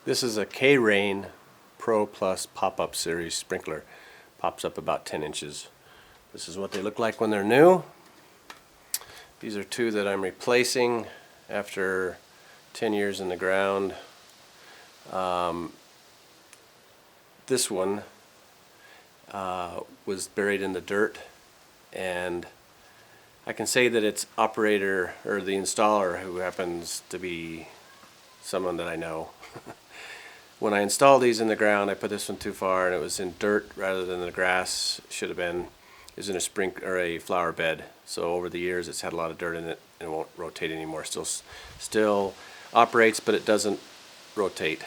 This is a K-Rain Pro Plus pop-up series sprinkler. Pops up about 10 inches. This is what they look like when they're new. These are two that I'm replacing after 10 years in the ground. This one was buried in the dirt, and I can say that its operator, or the installer, who happens to be someone that I know. When I installed these in the ground, I put this one too far, and it was in dirt rather than the grass. Should have been. It was in a flower bed. So over the years, it's had a lot of dirt in it, and it won't rotate anymore. Still operates, but it doesn't rotate.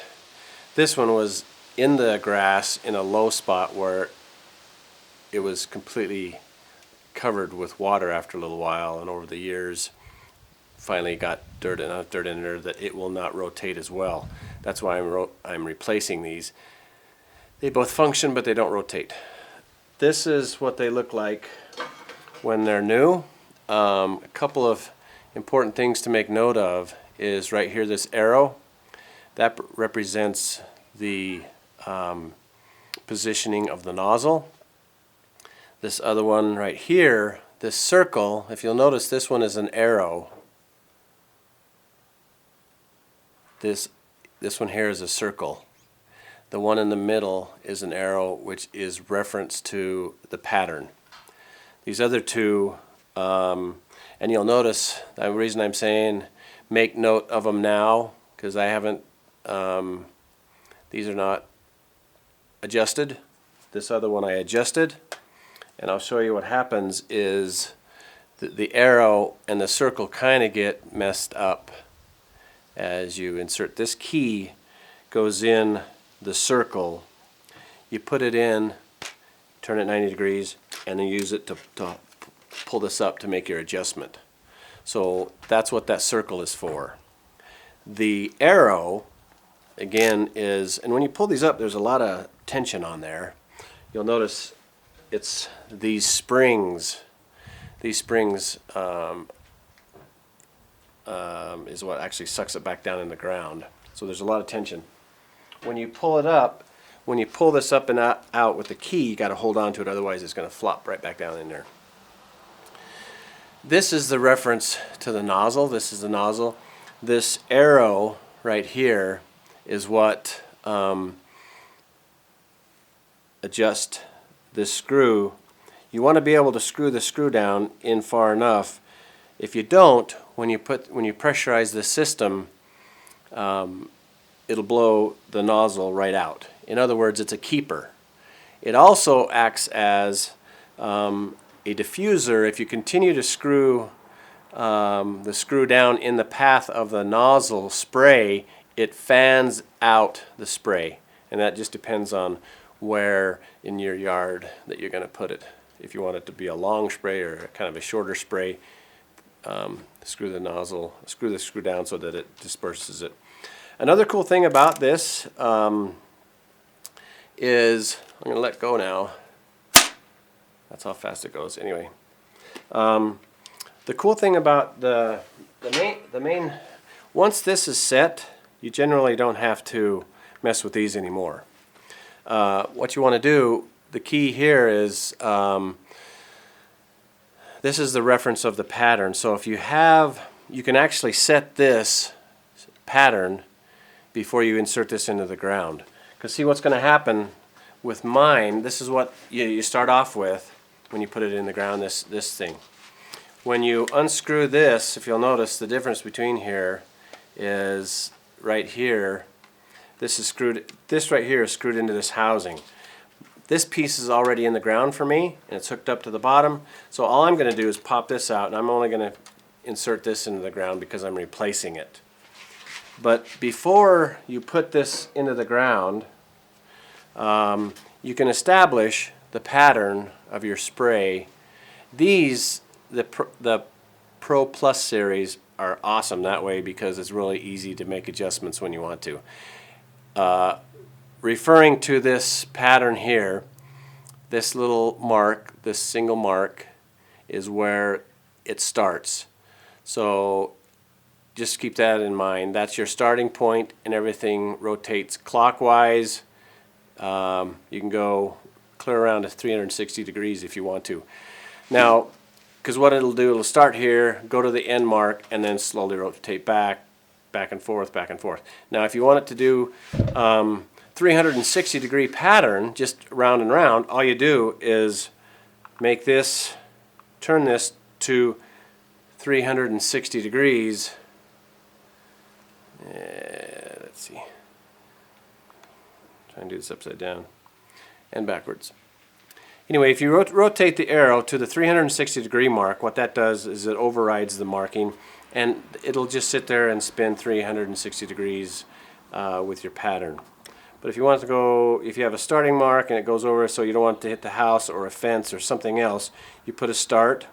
This one was in the grass in a low spot where it was completely covered with water after a little while, and over the years finally got enough dirt in there that it will not rotate as well. That's why I'm replacing these. They both function, but they don't rotate. This is what they look like when they're new. A couple of important things to make note of is right here, this arrow. That represents the positioning of the nozzle. This other one right here, this circle, if you'll notice, this one is an arrow. This one here is a circle. The one in the middle is an arrow, which is reference to the pattern. These other two, and you'll notice the reason I'm saying make note of them now, because I haven't, these are not adjusted. This other one I adjusted, and I'll show you what happens is the arrow and the circle kind of get messed up as you insert. This key goes in the circle. You put it in, turn it 90 degrees, and then use it to pull this up to make your adjustment. So that's what that circle is for. The arrow, again, is, and when you pull these up, there's a lot of tension on there. You'll notice it's these springs. These springs is what actually sucks it back down in the ground. So there's a lot of tension. When you pull it up, when you pull this up and out with the key, you got to hold on to it, otherwise it's going to flop right back down in there. This is the reference to the nozzle. This is the nozzle. This arrow right here is what adjusts this screw. You want to be able to screw the screw down in far enough. If you don't, when you pressurize the system, it'll blow the nozzle right out. In other words, it's a keeper. It also acts as a diffuser. If you continue to screw the screw down in the path of the nozzle spray, it fans out the spray, and that just depends on where in your yard that you're going to put it. If you want it to be a long spray or kind of a shorter spray, screw the screw down so that it disperses it. Another cool thing about this is, I'm going to let go now. That's how fast it goes. Anyway, the cool thing about the main, once this is set, you generally don't have to mess with these anymore. What you want to do, the key here is, this is the reference of the pattern. So if you can actually set this pattern before you insert this into the ground. Because see what's going to happen with mine, this is what you start off with when you put it in the ground, this thing. When you unscrew this, if you'll notice, the difference between here is right here, this right here is screwed into this housing. This piece is already in the ground for me, and it's hooked up to the bottom. So all I'm going to do is pop this out, and I'm only going to insert this into the ground because I'm replacing it. But before you put this into the ground, you can establish the pattern of your spray. These, the Pro Plus series, are awesome that way because it's really easy to make adjustments when you want to. Referring to this pattern here, this little mark, this single mark, is where it starts. So just keep that in mind. That's your starting point, and everything rotates clockwise. You can go clear around to 360 degrees if you want to. Now, because what it'll do, it'll start here, go to the end mark, and then slowly rotate back and forth, back and forth. Now, if you want it to do 360 degree pattern, just round and round, all you do is make this, turn this to 360 degrees. Let's see. Try and do this upside down and backwards. Anyway, if you rotate the arrow to the 360 degree mark, what that does is it overrides the marking, and it'll just sit there and spin 360 degrees with your pattern. But if you want to go, if you have a starting mark and it goes over so you don't want it to hit the house or a fence or something else, you put a start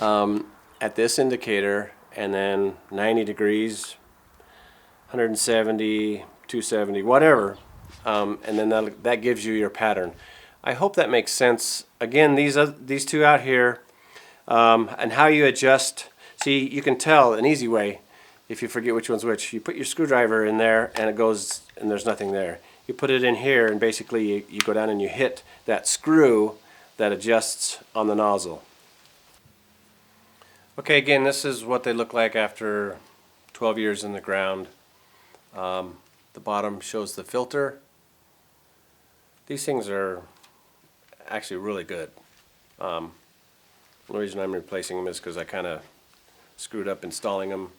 at this indicator, and then 90 degrees, 170, 270, whatever, and then that gives you your pattern. I hope that makes sense. Again, these two out here, and how you adjust. See, you can tell an easy way if you forget which one's which. You put your screwdriver in there and it goes, and there's nothing there. You put it in here and basically you go down and you hit that screw that adjusts on the nozzle. Okay, again, this is what they look like after 12 years in the ground. The bottom shows the filter. These things are actually really good. The reason I'm replacing them is because I kind of screwed up installing them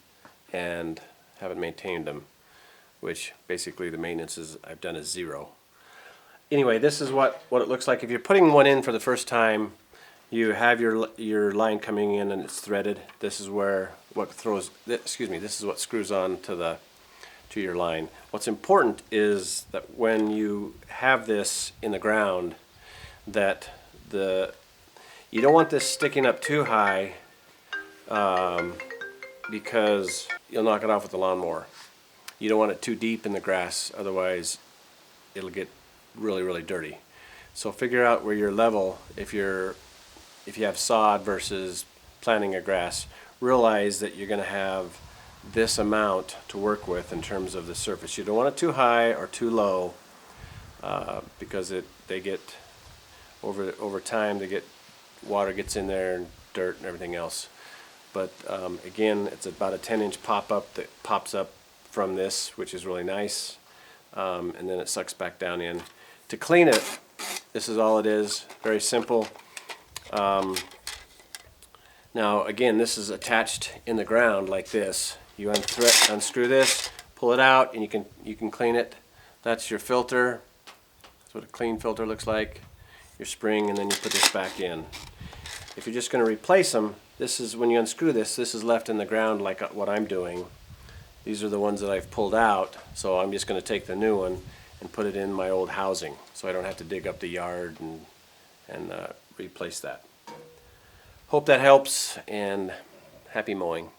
and haven't maintained them, which basically the maintenance I've done is zero. Anyway, this is what it looks like. If you're putting one in for the first time, you have your line coming in and it's threaded. This is where this is what screws on to your line. What's important is that when you have this in the ground, that you don't want this sticking up too high, because you'll knock it off with the lawnmower. You don't want it too deep in the grass, otherwise it'll get really, really dirty. So figure out where you're level. If you have sod versus planting a grass, realize that you're going to have this amount to work with in terms of the surface. You don't want it too high or too low, because they get over time, water gets in there and dirt and everything else. But again, it's about a 10-inch pop-up that pops up from this, which is really nice, and then it sucks back down in. To clean it, this is all it is, very simple. Now again, this is attached in the ground like this. You unscrew this, pull it out, and you can clean it. That's your filter. That's what a clean filter looks like. Your spring, and then you put this back in. If you're just going to replace them, this is when you unscrew this is left in the ground like what I'm doing. These are the ones that I've pulled out, so I'm just going to take the new one and put it in my old housing, so I don't have to dig up the yard and replace that. Hope that helps, and happy mowing.